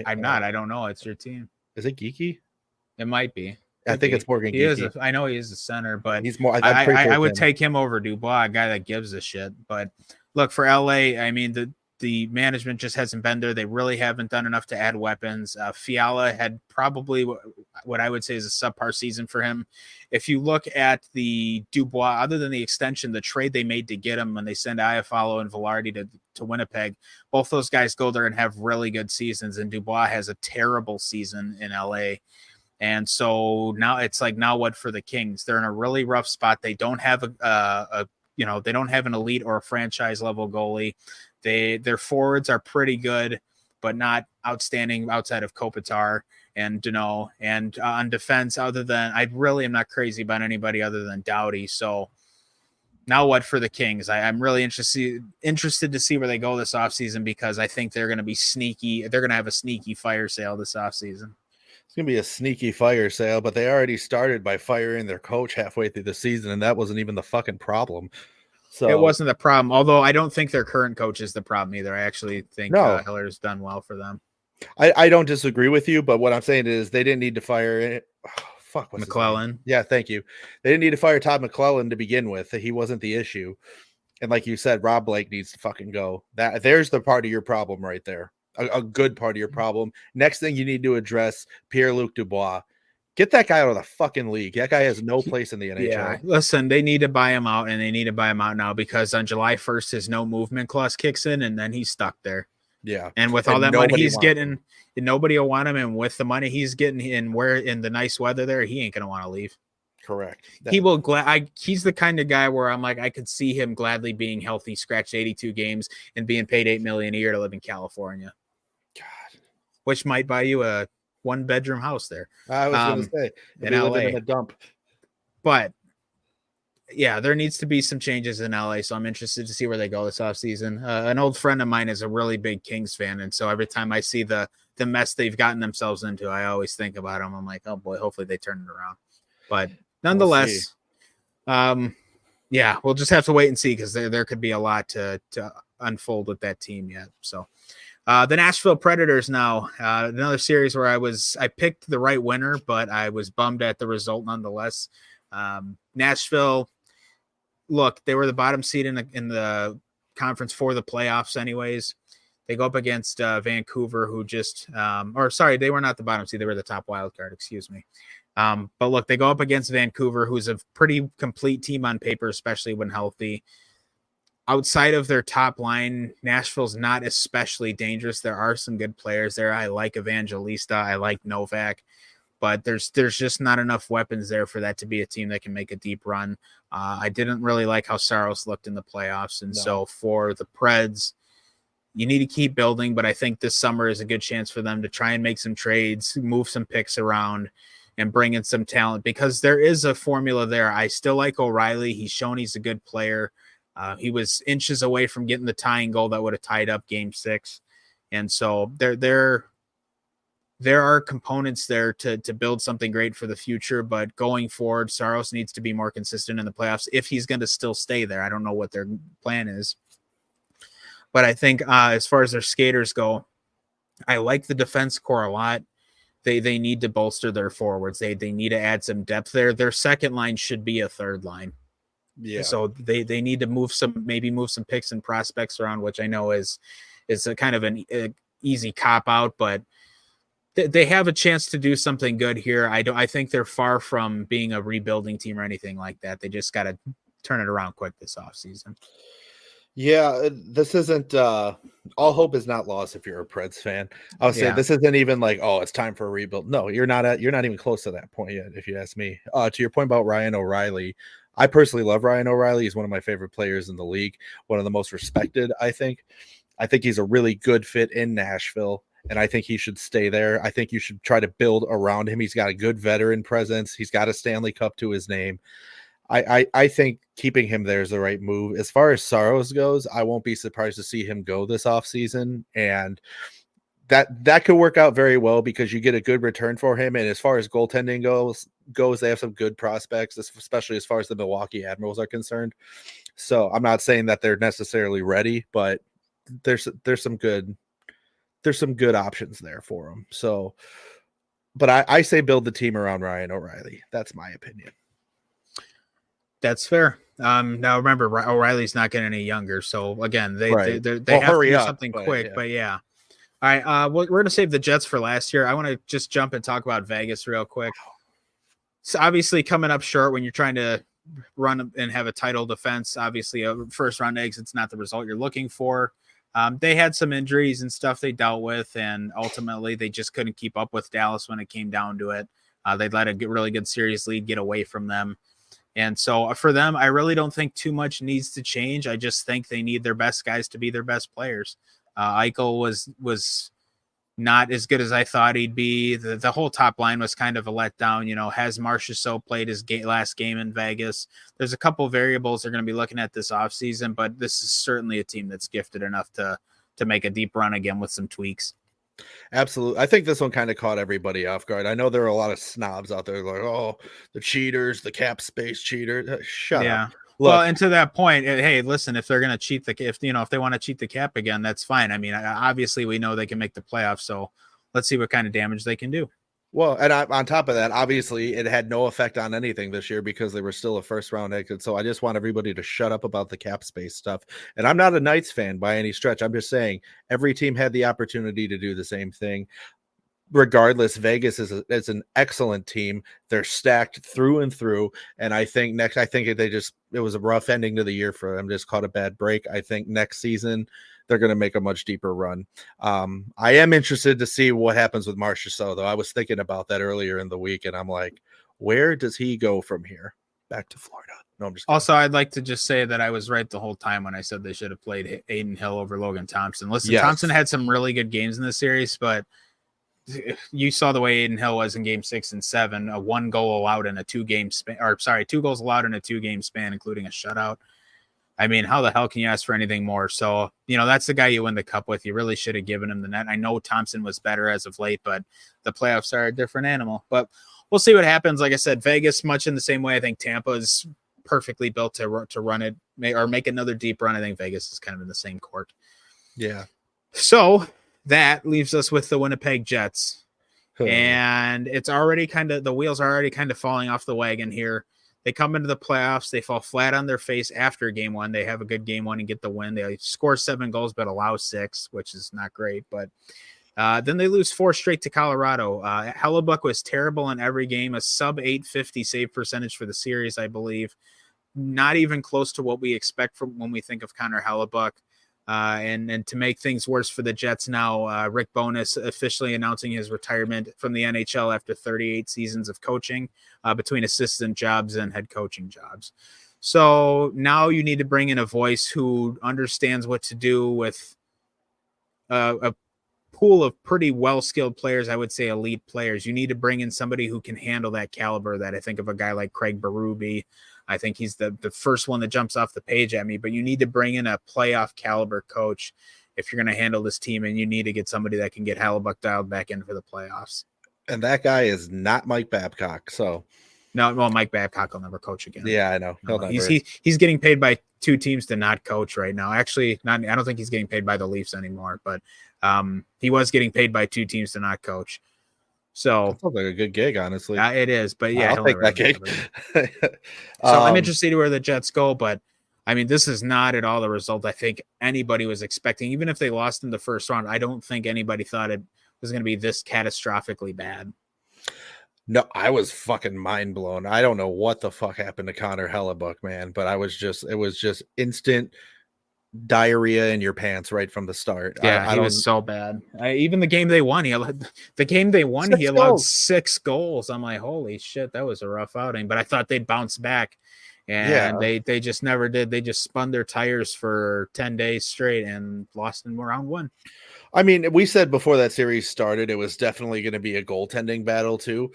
I'm not. I don't know. It's your team. Is it Geeky? It might be. I think it's Morgan Geeky. I know he is a center, but he's more. I would take him over Dubois, a guy that gives a shit. But look, for LA, I mean, the management just hasn't been there. They really haven't done enough to add weapons. Fiala had probably what I would say is a subpar season for him. If you look at the Dubois, other than the extension, the trade they made to get him when they send Iafallo and Velarde to Winnipeg, both those guys go there and have really good seasons. And Dubois has a terrible season in LA. And so now it's like, now what for the Kings? They're in a really rough spot. They don't have they don't have an elite or a franchise level goalie. Their forwards are pretty good, but not outstanding outside of Kopitar and Danault. And on defense, I really am not crazy about anybody other than Doughty. So now what for the Kings? I'm really interested to see where they go this offseason, because I think they're going to be sneaky. They're going to have a sneaky fire sale this offseason. It's going to be a sneaky fire sale, but they already started by firing their coach halfway through the season, and that wasn't even the fucking problem. So it wasn't the problem, although I don't think their current coach is the problem either. I actually think Hiller's done well for them. I don't disagree with you, but what I'm saying is they didn't need to fire McClellan. Yeah, thank you. They didn't need to fire Todd McClellan to begin with. He wasn't the issue. And like you said, Rob Blake needs to fucking go. There's the part of your problem right there. A good part of your problem. Next thing you need to address, Pierre-Luc Dubois. Get that guy out of the fucking league. That guy has no place in the NHL. Yeah, listen, they need to buy him out, and they need to buy him out now, because on July 1st, his no movement clause kicks in, and then he's stuck there. Yeah. And with all that money he's getting, nobody will want him. And with the money he's getting in the nice weather there, he ain't going to want to leave. Correct. He's the kind of guy where I'm like, I could see him gladly being healthy, scratched 82 games, and being paid $8 million a year to live in California. God. Which might buy you a 1-bedroom house there. I was going to say, in LA. In a dump. But yeah, there needs to be some changes in LA, so I'm interested to see where they go this offseason. An old friend of mine is a really big Kings fan, and so every time I see the the mess they've gotten themselves into. I always think about them. I'm like, oh boy, hopefully they turn it around. But nonetheless, yeah, we'll just have to wait and see, because there could be a lot to unfold with that team yet. So the Nashville Predators now, another series where I picked the right winner, but I was bummed at the result nonetheless. Nashville, look, they were the bottom seed in the conference for the playoffs anyways. They go up against Vancouver, who just they were not the bottom seed, they were the top wild card, excuse me. But look, they go up against Vancouver, who's a pretty complete team on paper, especially when healthy. Outside of their top line, Nashville's not especially dangerous. There are some good players there. I like Evangelista. I like Novak. But there's just not enough weapons there for that to be a team that can make a deep run. I didn't really like how Saros looked in the playoffs. And so for the Preds, you need to keep building. But I think this summer is a good chance for them to try and make some trades, move some picks around, and bring in some talent, because there is a formula there. I still like O'Reilly. He's shown he's a good player. He was inches away from getting the tying goal that would have tied up Game 6. And so there are components there to build something great for the future, but going forward, Saros needs to be more consistent in the playoffs if he's going to still stay there. I don't know what their plan is. But I think as far as their skaters go, I like the defense core a lot. They need to bolster their forwards. They need to add some depth there. Their second line should be a third line. Yeah. So they need to move some picks and prospects around, which I know is a kind of an easy cop out, but they have a chance to do something good here. I think they're far from being a rebuilding team or anything like that. They just got to turn it around quick this offseason. Yeah, this isn't all hope is not lost if you're a Preds fan. I would say this isn't even like, oh, it's time for a rebuild. No, you're not even close to that point yet, if you ask me. To your point about Ryan O'Reilly, I personally love Ryan O'Reilly. He's one of my favorite players in the league, one of the most respected, I think. I think he's a really good fit in Nashville, and I think he should stay there. I think you should try to build around him. He's got a good veteran presence. He's got a Stanley Cup to his name. I think keeping him there is the right move. As far as Saros goes, I won't be surprised to see him go this offseason, and that could work out very well because you get a good return for him. And as far as goaltending goes, they have some good prospects, especially as far as the Milwaukee Admirals are concerned. So I'm not saying that they're necessarily ready, but there's some good options there for them. So, but I say build the team around Ryan O'Reilly. That's my opinion. That's fair. Now remember, O'Reilly's not getting any younger. So again, they have to do something quick, but yeah. All right. We're going to save the Jets for last year. I want to just jump and talk about Vegas real quick. So obviously coming up short when you're trying to run and have a title defense, obviously a first round exit's not the result you're looking for. They had some injuries and stuff they dealt with, and ultimately they just couldn't keep up with Dallas when it came down to it. They let a really good series lead get away from them. And so for them, I really don't think too much needs to change. I just think they need their best guys to be their best players. Eichel was not as good as I thought he'd be. The whole top line was kind of a letdown. You know, has Marchessault played his last game in Vegas? There's a couple variables they're going to be looking at this offseason, but this is certainly a team that's gifted enough to make a deep run again with some tweaks. Absolutely. I think this one kind of caught everybody off guard. I know there are a lot of snobs out there like, oh, the cheaters, the cap space cheater. Shut up. Look, well, and to that point, hey, listen, if they're going to cheat if they want to cheat the cap again, that's fine. I mean, obviously we know they can make the playoffs, so let's see what kind of damage they can do. Well, and on top of that, obviously it had no effect on anything this year because they were still a first round exit. So I just want everybody to shut up about the cap space stuff. And I'm not a Knights fan by any stretch. I'm just saying every team had the opportunity to do the same thing. Regardless, Vegas is an excellent team. They're stacked through and through. And I think it was a rough ending to the year for them. Just caught a bad break. I think next season they're going to make a much deeper run. I am interested to see what happens with Marchessault, though. I was thinking about that earlier in the week, and I'm like, where does he go from here? Back to Florida? No, I'm just kidding. Also, I'd like to just say that I was right the whole time when I said they should have played Aiden Hill over Logan Thompson. Listen, yes. Thompson had some really good games in this series, but you saw the way Aiden Hill was in game 6 and 7, a 1 goal allowed in a 2 game span, 2 goals allowed in a 2 game span, including a shutout. I mean, how the hell can you ask for anything more? So, that's the guy you win the cup with. You really should have given him the net. I know Thompson was better as of late, but the playoffs are a different animal. But we'll see what happens. Like I said, Vegas, much in the same way. I think Tampa is perfectly built to run it or make another deep run. I think Vegas is kind of in the same court. Yeah. So that leaves us with the Winnipeg Jets. And it's already the wheels are already kind of falling off the wagon here. They come into the playoffs. They fall flat on their face after game one. They have a good game one and get the win. They score 7 goals, but allow 6, which is not great. But then they lose 4 straight to Colorado. Hellebuck was terrible in every game, a sub 850 save percentage for the series, I believe. Not even close to what we expect from when we think of Connor Hellebuck. And to make things worse for the Jets now, Rick Bowness officially announcing his retirement from the NHL after 38 seasons of coaching between assistant jobs and head coaching jobs. So now you need to bring in a voice who understands what to do with a pool of pretty well-skilled players, I would say elite players. You need to bring in somebody who can handle that caliber. That I think of a guy like Craig Berube. I think he's the first one that jumps off the page at me, but you need to bring in a playoff caliber coach if you're going to handle this team, and you need to get somebody that can get Hellebuck dialed back in for the playoffs. And that guy is not Mike Babcock. So no, well, Mike Babcock will never coach again. Yeah, I know. He's getting paid by 2 teams to not coach right now. Actually, I don't think he's getting paid by the Leafs anymore, but he was getting paid by 2 teams to not coach. So that sounds like a good gig, honestly. It is, but yeah, I'll take that gig. So I'm interested to see where the Jets go, but I mean, this is not at all the result I think anybody was expecting. Even if they lost in the first round, I don't think anybody thought it was going to be this catastrophically bad. No, I was fucking mind blown. I don't know what the fuck happened to Connor Hellebuck, man, but it was just instant diarrhea in your pants right from the start. Yeah, he was so bad. Even the game they won, he allowed 6 goals. I'm like, holy shit, that was a rough outing. But I thought they'd bounce back, and they just never did. They just spun their tires for 10 days straight and lost in round 1. I mean, we said before that series started, it was definitely going to be a goaltending battle too.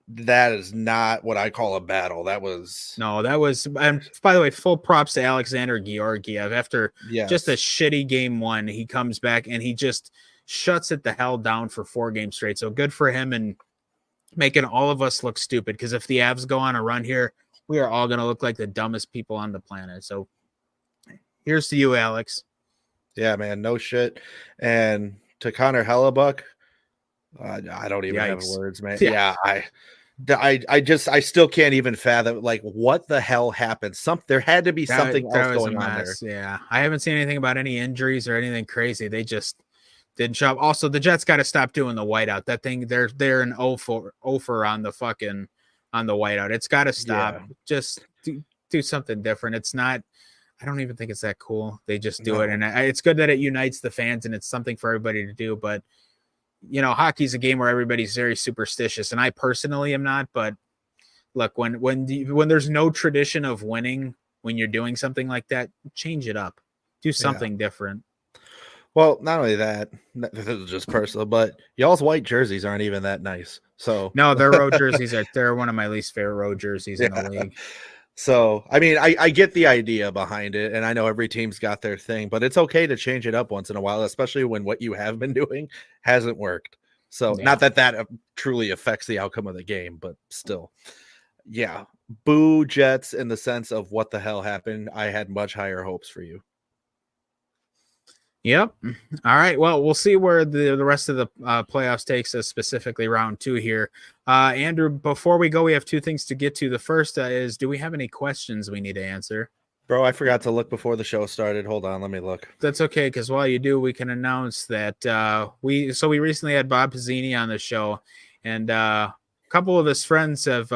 That is not what I call a battle. And by the way, full props to Alexander Georgiev. After just a shitty game 1, he comes back and he just shuts it the hell down for 4 games straight. So good for him and making all of us look stupid. Because if the Avs go on a run here, we are all going to look like the dumbest people on the planet. So here's to you, Alex. Yeah, man, no shit. And to Connor Hellebuck, I don't even have words, man. Yeah, I still can't even fathom like what the hell happened. There had to be something else going on there. Yeah, I haven't seen anything about any injuries or anything crazy. They just didn't show up. Also, the Jets got to stop doing the whiteout. That thing, they're an 0-for on the whiteout. It's got to stop. Yeah. Just do something different. It's not. I don't even think it's that cool. They just do it, and it's good that it unites the fans and it's something for everybody to do. But hockey's a game where everybody's very superstitious, and I personally am not. But look, when there's no tradition of winning, when you're doing something like that, change it up, do something different. Well, not only that, this is just personal, but y'all's white jerseys aren't even that nice. So no, their road jerseys they're one of my least favorite road jerseys in the league. So, I mean, I get the idea behind it, and I know every team's got their thing, but it's okay to change it up once in a while, especially when what you have been doing hasn't worked. So, not that truly affects the outcome of the game, but still. Yeah. Boo Jets in the sense of what the hell happened. I had much higher hopes for you. Yep. All right. Well, we'll see where the rest of the playoffs takes us, specifically round 2 here. Andrew, before we go, we have 2 things to get to. The first is, do we have any questions we need to answer? Bro, I forgot to look before the show started. Hold on. Let me look. That's okay. Because while you do, we can announce that we recently had Bob Pizzini on the show, and a couple of his friends have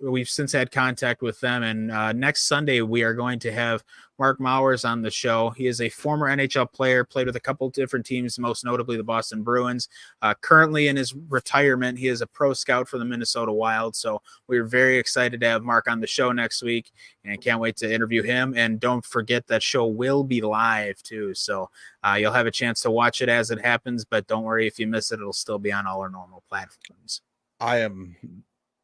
we've since had contact with them. And next Sunday, we are going to have Mark Mowers on the show. He is a former NHL player, played with a couple different teams, most notably the Boston Bruins. Currently in his retirement, he is a pro scout for the Minnesota Wild. So we're very excited to have Mark on the show next week, and can't wait to interview him. And don't forget that show will be live too. So you'll have a chance to watch it as it happens, but don't worry if you miss it, it'll still be on all our normal platforms. I am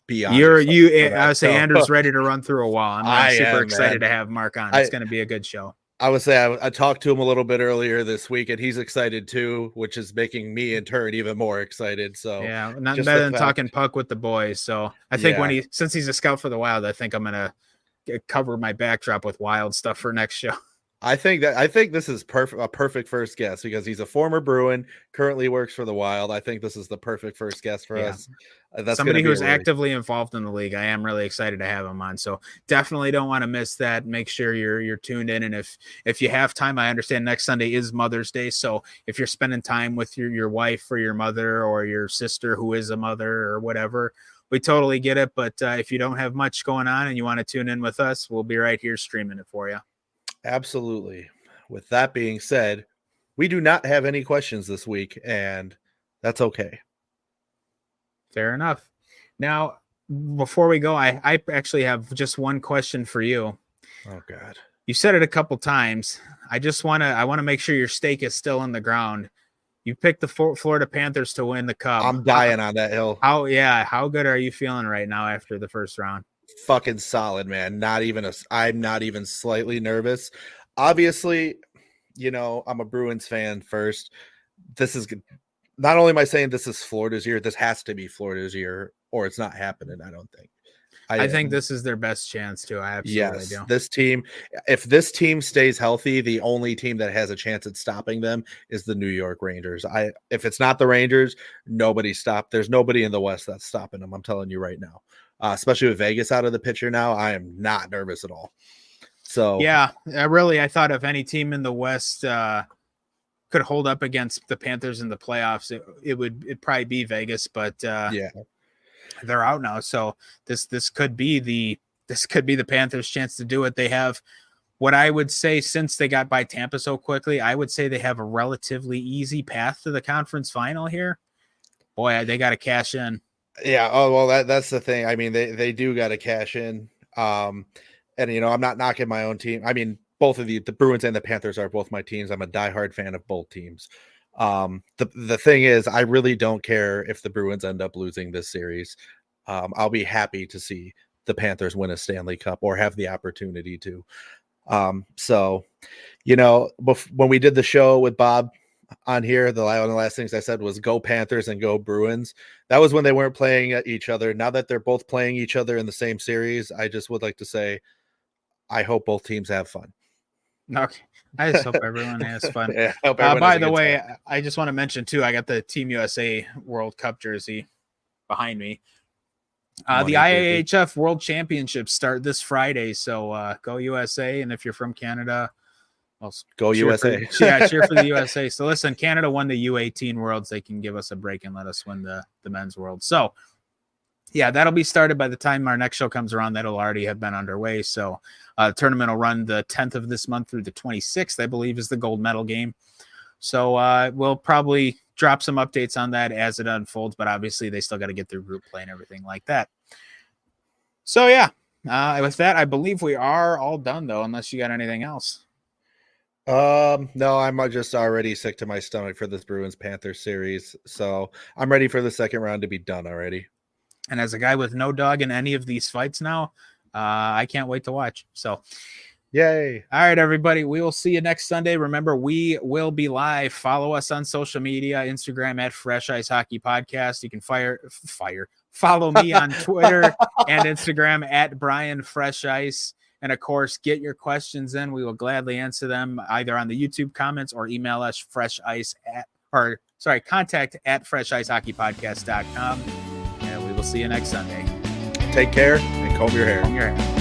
beyond. I would say Andrew's ready to run through a wall. I'm super excited to have Mark on. It's going to be a good show. I would say I talked to him a little bit earlier this week, and he's excited too, which is making me in turn even more excited. So yeah, nothing better than talking puck with the boys. So I think since he's a scout for the Wild, I think I'm gonna cover my backdrop with Wild stuff for next show. I think this is a perfect first guest because he's a former Bruin, currently works for the Wild. I think this is the perfect first guest for us. That's somebody who's actively involved in the league. I am really excited to have him on. So definitely don't want to miss that. Make sure you're tuned in. And if you have time, I understand next Sunday is Mother's Day. So if you're spending time with your wife or your mother or your sister who is a mother or whatever, we totally get it. But if you don't have much going on and you want to tune in with us, we'll be right here streaming it for you. Absolutely. With that being said, we do not have any questions this week, and that's okay. Fair enough. Now, before we go, I actually have just one question for you. Oh God. You said it a couple times. I want to make sure your stake is still in the ground. You picked the Florida Panthers to win the Cup. I'm dying on that hill. How good are you feeling right now after the first round? Fucking solid, man. I'm not even slightly nervous. Obviously, I'm a Bruins fan first. This is not only am I saying this is Florida's year, this has to be Florida's year, or it's not happening. I don't think. I think this is their best chance too. I absolutely do. This team, if this team stays healthy, the only team that has a chance at stopping them is the New York Rangers. If it's not the Rangers, there's nobody in the West that's stopping them. I'm telling you right now. Especially with Vegas out of the picture now, I am not nervous at all. So yeah, I thought if any team in the West could hold up against the Panthers in the playoffs, it'd probably be Vegas, but they're out now. So this could be the Panthers' chance to do it. They have what I would say, since they got by Tampa so quickly, I would say they have a relatively easy path to the conference final here. Boy, they got to cash in. Yeah. Oh, well, that's the thing. I mean, they do got to cash in. And I'm not knocking my own team. I mean, both of the Bruins and the Panthers are both my teams. I'm a diehard fan of both teams. The thing is, I really don't care if the Bruins end up losing this series. I'll be happy to see the Panthers win a Stanley Cup or have the opportunity to. So, when we did the show with Bob on here, one of the last things I said was go Panthers and go Bruins. That was when they weren't playing each other. Now that they're both playing each other in the same series, I just would like to say, I hope both teams have fun. Okay. I just hope everyone has fun. Yeah, by the way, I just want to mention too, I got the Team USA World Cup jersey behind me. The IAHF World Championships start this Friday, so go USA. And if you're from Canada, go USA. Cheer for the USA. So listen, Canada won the U18 Worlds. They can give us a break and let us win the men's world. So yeah, that'll be started by the time our next show comes around. That'll already have been underway. So the tournament will run the 10th of this month through the 26th, I believe, is the gold medal game. So we'll probably drop some updates on that as it unfolds, but obviously they still got to get through group play and everything like that. So yeah, with that, I believe we are all done though, unless you got anything else. No, I'm just already sick to my stomach for this Bruins Panthers series. So I'm ready for the second round to be done already. And as a guy with no dog in any of these fights now, I can't wait to watch. So yay. All right, everybody. We will see you next Sunday. Remember, we will be live. Follow us on social media, Instagram at Fresh Ice Hockey Podcast. You can follow me on Twitter and Instagram at Brian Fresh Ice. And of course, get your questions in. We will gladly answer them either on the YouTube comments or email us contact at freshicehockeypodcast.com. And we will see you next Sunday. Take care and comb your hair.